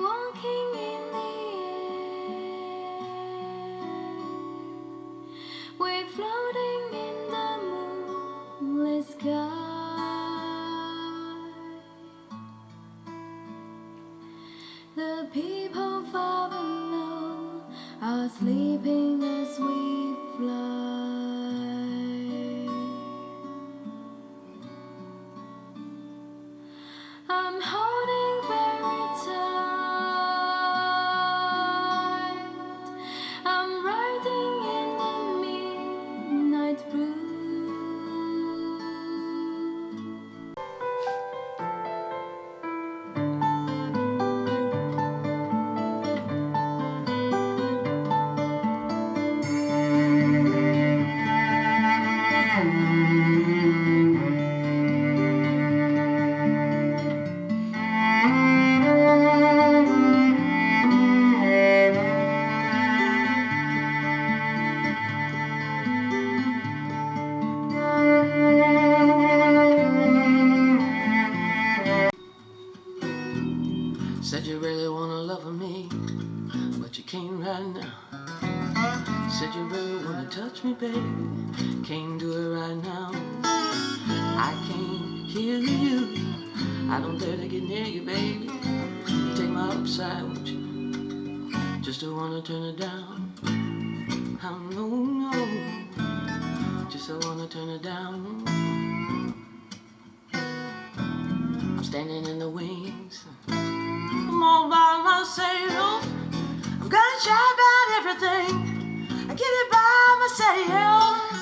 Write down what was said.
walking in the air. We're floating in the moonlit sky. The people far below are sleeping as we fly. I'm holding very tight. I'm riding in the midnight blue. Said you really wanna love me, but you can't right now. Said you really wanna touch me, baby, can't do it right now. I can't kill you, I don't dare to get near you, baby. Take my upside with you, just to wanna turn it down. No, no, just to wanna turn it down. I'm standing in the wings, I'm all by myself. I'm gonna try about everything, I get it by myself.